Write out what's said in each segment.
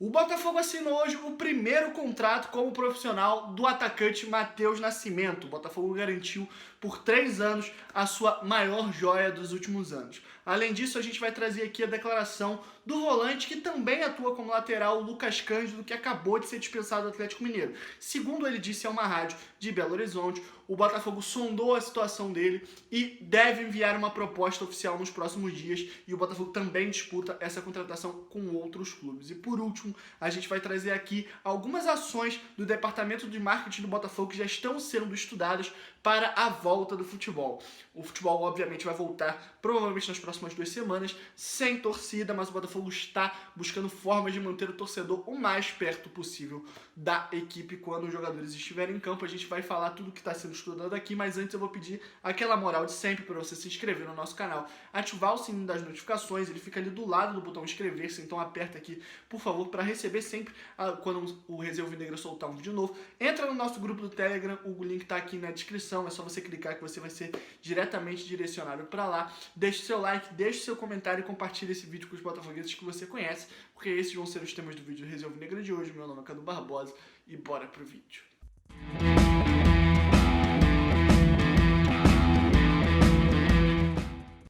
O Botafogo assinou hoje o primeiro contrato como profissional do atacante Matheus Nascimento. O Botafogo garantiu por 3 anos a sua maior joia dos últimos anos. Além disso, a gente vai trazer aqui a declaração do volante que também atua como lateral, o Lucas Cândido, que acabou de ser dispensado do Atlético Mineiro. Segundo ele disse a uma rádio de Belo Horizonte, o Botafogo sondou a situação dele e deve enviar uma proposta oficial nos próximos dias, e o Botafogo também disputa essa contratação com outros clubes. E por último, a gente vai trazer aqui algumas ações do departamento de marketing do Botafogo que já estão sendo estudadas para a volta do futebol. O futebol, obviamente, vai voltar provavelmente nas próximas 2 semanas, sem torcida, mas o Botafogo está buscando formas de manter o torcedor o mais perto possível da equipe quando os jogadores estiverem em campo. A gente vai falar tudo o que está sendo estudado aqui, mas antes eu vou pedir aquela moral de sempre para você se inscrever no nosso canal, ativar o sininho das notificações, ele fica ali do lado do botão inscrever-se, então aperta aqui, por favor, para receber sempre quando o Resenha Alvinegra soltar um vídeo novo. Entra no nosso grupo do Telegram, o link está aqui na descrição, é só você clicar que você vai ser diretamente direcionado para lá. Deixe seu like, deixe seu comentário e compartilhe esse vídeo com os botafoguenses que você conhece, porque esses vão ser os temas do vídeo do Resenha Alvinegra de hoje. Meu nome é Cadu Barbosa e bora pro vídeo.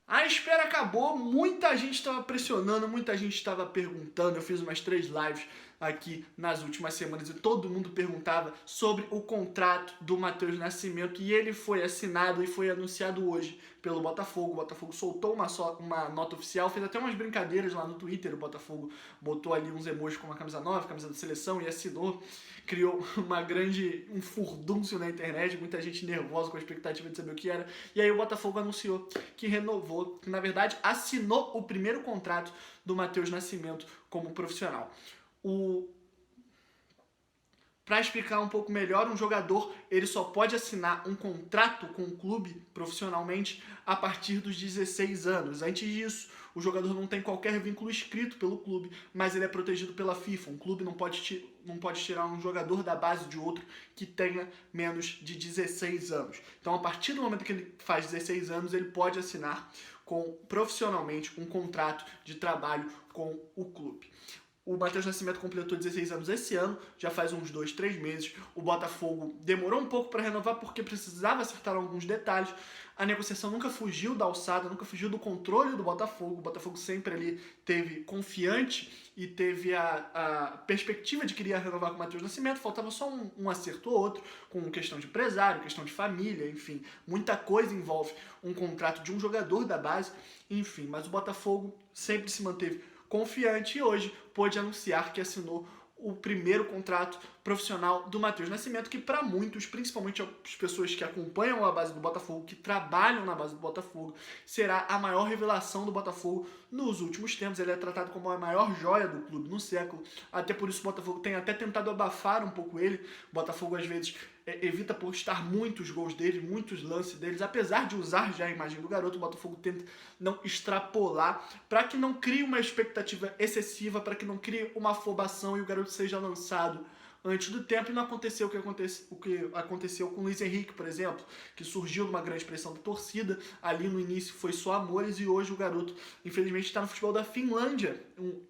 A espera acabou, muita gente estava pressionando, muita gente estava perguntando. Eu fiz umas 3 lives aqui nas últimas semanas e todo mundo perguntava sobre o contrato do Matheus Nascimento, e ele foi assinado e foi anunciado hoje pelo Botafogo. O Botafogo soltou uma nota oficial, fez até umas brincadeiras lá no Twitter. O Botafogo botou ali uns emojis com uma camisa nova, camisa da seleção, e assinou. Criou um furdúncio na internet, muita gente nervosa com a expectativa de saber o que era. E aí o Botafogo anunciou que renovou, que na verdade assinou o primeiro contrato do Matheus Nascimento como profissional. Para explicar um pouco melhor, um jogador ele só pode assinar um contrato com o clube profissionalmente a partir dos 16 anos. Antes disso, o jogador não tem qualquer vínculo escrito pelo clube, mas ele é protegido pela FIFA. Um clube não pode tirar um jogador da base de outro que tenha menos de 16 anos. Então, a partir do momento que ele faz 16 anos, ele pode assinar profissionalmente um contrato de trabalho com o clube. O Matheus Nascimento completou 16 anos esse ano, já faz uns 2, 3 meses. O Botafogo demorou um pouco para renovar porque precisava acertar alguns detalhes. A negociação nunca fugiu da alçada, nunca fugiu do controle do Botafogo. O Botafogo sempre ali teve confiante e teve a perspectiva de querer renovar com o Matheus Nascimento. Faltava só um acerto ou outro, com questão de empresário, questão de família, enfim. Muita coisa envolve um contrato de um jogador da base, enfim. Mas o Botafogo sempre se manteve confiante e hoje pôde anunciar que assinou o primeiro contrato profissional do Matheus Nascimento, que para muitos, principalmente as pessoas que acompanham a base do Botafogo, que trabalham na base do Botafogo, será a maior revelação do Botafogo nos últimos tempos. Ele é tratado como a maior joia do clube no século, até por isso o Botafogo tem até tentado abafar um pouco ele. O Botafogo às vezes evita postar muitos gols dele, muitos lances deles, apesar de usar já a imagem do garoto. O Botafogo tenta não extrapolar, para que não crie uma expectativa excessiva, para que não crie uma afobação e o garoto seja lançado antes do tempo e não aconteceu o que aconteceu com o Luiz Henrique, por exemplo, que surgiu numa grande pressão da torcida. Ali no início foi só amores e hoje o garoto, infelizmente, está no futebol da Finlândia.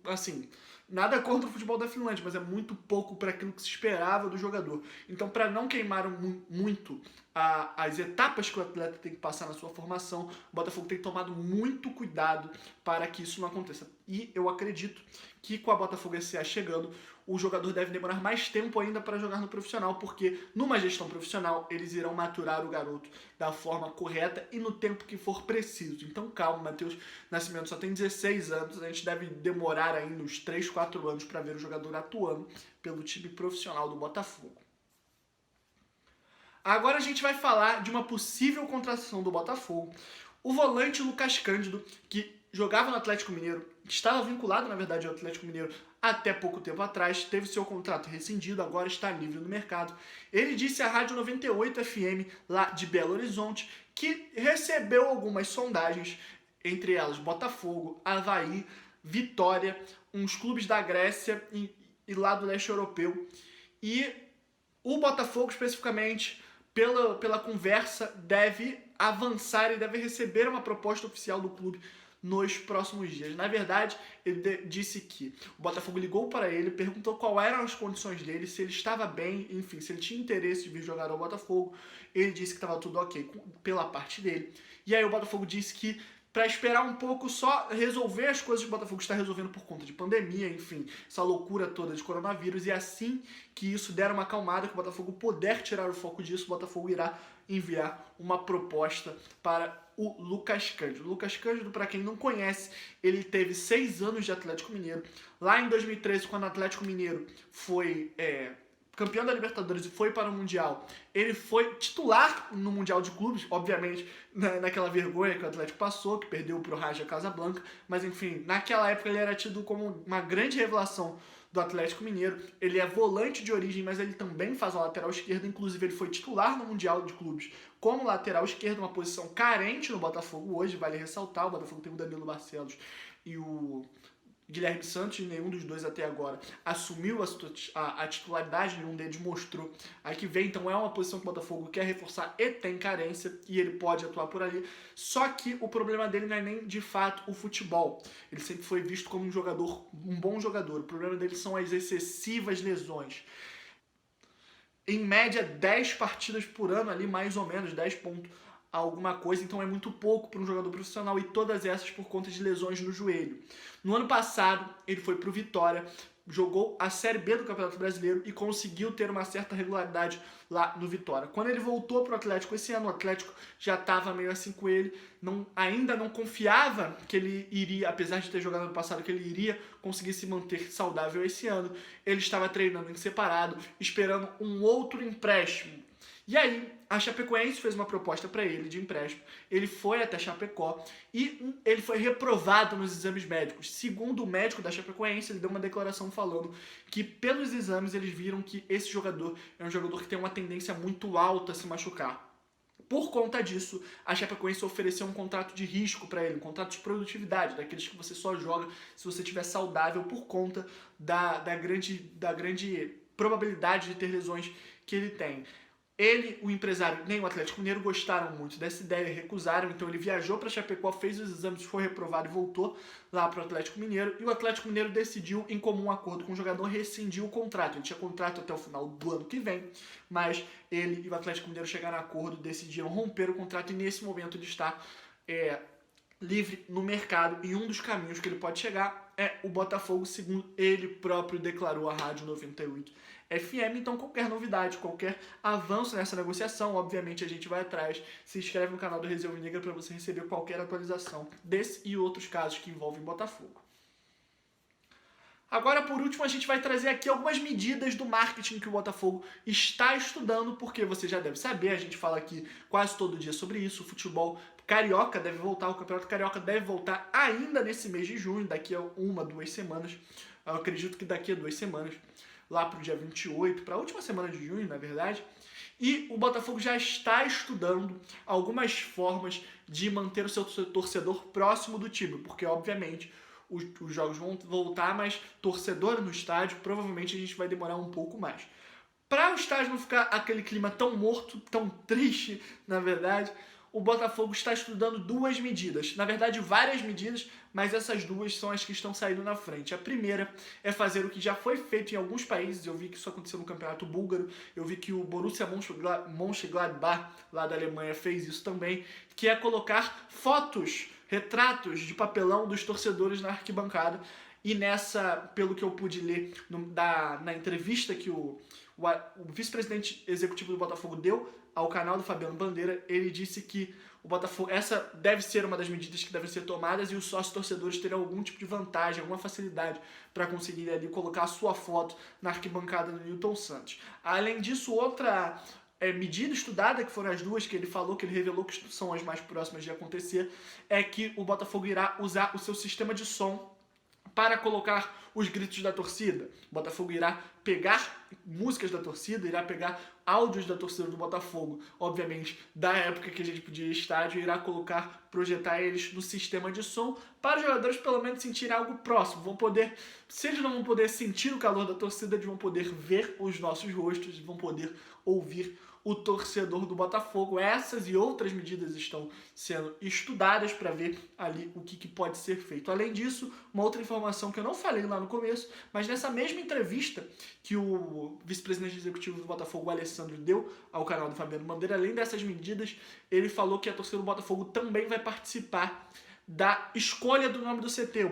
Assim, nada contra o futebol da Finlândia, mas é muito pouco para aquilo que se esperava do jogador. Então, para não queimar muito as etapas que o atleta tem que passar na sua formação, o Botafogo tem tomado muito cuidado para que isso não aconteça. E eu acredito que com a Botafogo SA chegando, o jogador deve demorar mais tempo ainda para jogar no profissional, porque numa gestão profissional eles irão maturar o garoto da forma correta e no tempo que for preciso. Então calma, Matheus Nascimento só tem 16 anos, a gente deve demorar ainda uns 3, 4 anos para ver o jogador atuando pelo time profissional do Botafogo. Agora a gente vai falar de uma possível contratação do Botafogo. O volante Lucas Cândido, que jogava no Atlético Mineiro, estava vinculado, na verdade, ao Atlético Mineiro até pouco tempo atrás, teve seu contrato rescindido, agora está livre no mercado. Ele disse à Rádio 98 FM, lá de Belo Horizonte, que recebeu algumas sondagens, entre elas Botafogo, Avaí, Vitória, uns clubes da Grécia e lá do leste europeu. E o Botafogo, especificamente, pela conversa, deve avançar e deve receber uma proposta oficial do clube nos próximos dias. Na verdade, ele disse que o Botafogo ligou para ele, perguntou quais eram as condições dele, se ele estava bem, enfim, se ele tinha interesse de vir jogar ao Botafogo. Ele disse que estava tudo ok pela parte dele. E aí o Botafogo disse que para esperar um pouco, só resolver as coisas que o Botafogo está resolvendo por conta de pandemia, enfim, essa loucura toda de coronavírus, e assim que isso der uma acalmada, que o Botafogo puder tirar o foco disso, o Botafogo irá enviar uma proposta para o Lucas Cândido. O Lucas Cândido, para quem não conhece, ele teve 6 anos de Atlético Mineiro. Lá em 2013, quando o Atlético Mineiro foi campeão da Libertadores e foi para o Mundial, ele foi titular no Mundial de Clubes, obviamente, naquela vergonha que o Atlético passou, que perdeu para o Raja Casablanca, mas enfim, naquela época ele era tido como uma grande revelação do Atlético Mineiro. Ele é volante de origem, mas ele também faz a lateral esquerda, inclusive ele foi titular no Mundial de Clubes como lateral esquerdo, uma posição carente no Botafogo hoje, vale ressaltar. O Botafogo tem o Danilo Barcelos e o Guilherme Santos, e nenhum dos dois até agora assumiu a titularidade, nenhum deles mostrou aí que vem. Então é uma posição que o Botafogo quer reforçar e tem carência, e ele pode atuar por ali. Só que o problema dele não é nem de fato o futebol. Ele sempre foi visto como um bom jogador. O problema dele são as excessivas lesões. Em média, 10 partidas por ano ali, mais ou menos, 10 pontos alguma coisa, então é muito pouco para um jogador profissional, e todas essas por conta de lesões no joelho. No ano passado, ele foi para o Vitória, jogou a Série B do Campeonato Brasileiro e conseguiu ter uma certa regularidade lá no Vitória. Quando ele voltou para o Atlético esse ano, o Atlético já estava meio assim com ele, ainda não confiava que ele iria, apesar de ter jogado no passado, que ele iria conseguir se manter saudável esse ano. Ele estava treinando em separado, esperando um outro empréstimo. E aí, a Chapecoense fez uma proposta para ele de empréstimo. Ele foi até Chapecó e ele foi reprovado nos exames médicos. Segundo o médico da Chapecoense, ele deu uma declaração falando que pelos exames eles viram que esse jogador é um jogador que tem uma tendência muito alta a se machucar. Por conta disso, a Chapecoense ofereceu um contrato de risco para ele, um contrato de produtividade, daqueles que você só joga se você estiver saudável, por conta da grande probabilidade de ter lesões que ele tem. Ele, o empresário, nem o Atlético Mineiro gostaram muito dessa ideia, recusaram, então ele viajou para Chapecó, fez os exames, foi reprovado e voltou lá para o Atlético Mineiro, e o Atlético Mineiro decidiu, em comum acordo com o jogador, rescindir o contrato. Ele tinha contrato até o final do ano que vem, mas ele e o Atlético Mineiro chegaram a acordo, decidiram romper o contrato, e nesse momento ele está livre no mercado, e um dos caminhos que ele pode chegar é o Botafogo, segundo ele próprio declarou à Rádio 98 FM. Então qualquer novidade, qualquer avanço nessa negociação, obviamente a gente vai atrás. Se inscreve no canal do Resenha Negra para você receber qualquer atualização desse e outros casos que envolvem Botafogo. Agora, por último, a gente vai trazer aqui algumas medidas do marketing que o Botafogo está estudando, porque você já deve saber, a gente fala aqui quase todo dia sobre isso. O futebol carioca deve voltar, o Campeonato Carioca deve voltar ainda nesse mês de junho, daqui a 1-2 semanas. Eu acredito que daqui a 2 semanas, lá para o dia 28, para a última semana de junho, na verdade. E o Botafogo já está estudando algumas formas de manter o seu torcedor próximo do time, porque, obviamente, os jogos vão voltar, mas torcedor no estádio, provavelmente a gente vai demorar um pouco mais. Para o estádio não ficar aquele clima tão morto, tão triste, na verdade, o Botafogo está estudando duas medidas. Na verdade, várias medidas, mas essas duas são as que estão saindo na frente. A primeira é fazer o que já foi feito em alguns países. Eu vi que isso aconteceu no Campeonato Búlgaro. Eu vi que o Borussia Mönchengladbach, lá da Alemanha, fez isso também, que é colocar fotos, retratos de papelão dos torcedores na arquibancada. E nessa, pelo que eu pude ler na entrevista que o vice-presidente executivo do Botafogo deu ao canal do Fabiano Bandeira, ele disse que o Botafogo, essa deve ser uma das medidas que devem ser tomadas, e os sócios torcedores terão algum tipo de vantagem, alguma facilidade para conseguir ali colocar a sua foto na arquibancada do Newton Santos. Além disso, outra medida estudada, que foram as duas que ele falou, que ele revelou que são as mais próximas de acontecer, é que o Botafogo irá usar o seu sistema de som para colocar os gritos da torcida. O Botafogo irá pegar músicas da torcida, irá pegar áudios da torcida do Botafogo, obviamente, da época que a gente podia ir ao estádio, e irá projetar eles no sistema de som, para os jogadores pelo menos sentirem algo próximo. Vão poder, se eles não vão poder sentir o calor da torcida, eles vão poder ver os nossos rostos, vão poder ouvir o torcedor do Botafogo. Essas e outras medidas estão sendo estudadas para ver ali o que pode ser feito. Além disso, uma outra informação que eu não falei lá no começo, mas nessa mesma entrevista que o vice-presidente executivo do Botafogo, Alessandro, deu ao canal do Fabiano Bandeira, além dessas medidas, ele falou que a torcida do Botafogo também vai participar da escolha do nome do CT.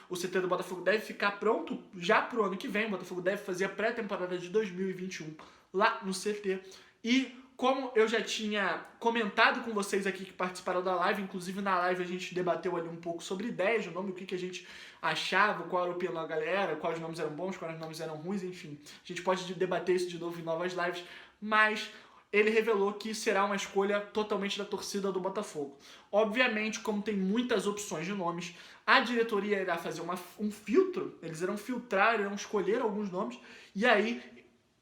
O CT do Botafogo deve ficar pronto já pro ano que vem. O Botafogo deve fazer a pré-temporada de 2021 lá no CT. E como eu já tinha comentado com vocês aqui que participaram da live, inclusive na live a gente debateu ali um pouco sobre ideias do nome, o que a gente achava, qual era a opinião da galera, quais nomes eram bons, quais nomes eram ruins, enfim. A gente pode debater isso de novo em novas lives, mas ele revelou que será uma escolha totalmente da torcida do Botafogo. Obviamente, como tem muitas opções de nomes, a diretoria irá fazer um filtro, eles irão filtrar, irão escolher alguns nomes, e aí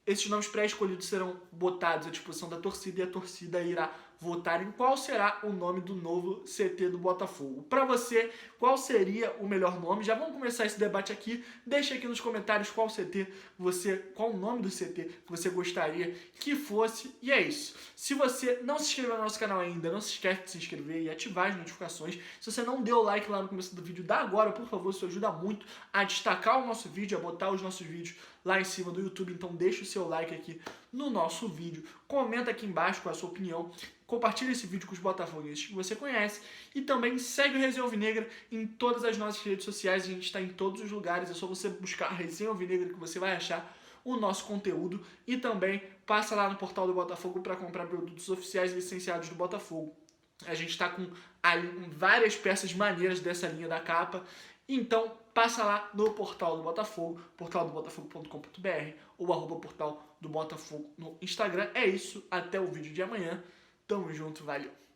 esses nomes pré-escolhidos serão botados à disposição da torcida e a torcida irá votar em qual será o nome do novo CT do Botafogo. Para você, qual seria o melhor nome? Já vamos começar esse debate aqui. Deixa aqui nos comentários qual o nome do CT que você gostaria que fosse. E é isso. Se você não se inscreveu no nosso canal ainda, não se esquece de se inscrever e ativar as notificações. Se você não deu like lá no começo do vídeo, dá agora, por favor. Isso ajuda muito a destacar o nosso vídeo, a botar os nossos vídeos lá em cima do YouTube. Então deixa o seu like aqui no nosso vídeo. Comenta aqui embaixo com a sua opinião. Compartilhe esse vídeo com os botafoguenses que você conhece e também segue o Resenha Alvinegra em todas as nossas redes sociais. A gente está em todos os lugares, é só você buscar Resenha Alvinegra que você vai achar o nosso conteúdo e também passa lá no portal do Botafogo para comprar produtos oficiais licenciados do Botafogo. A gente está com várias peças maneiras dessa linha da capa, então passa lá no portal do Botafogo, portaldobotafogo.com.br ou @portal do Botafogo no Instagram. É isso, até o vídeo de amanhã. Tamo junto, valeu!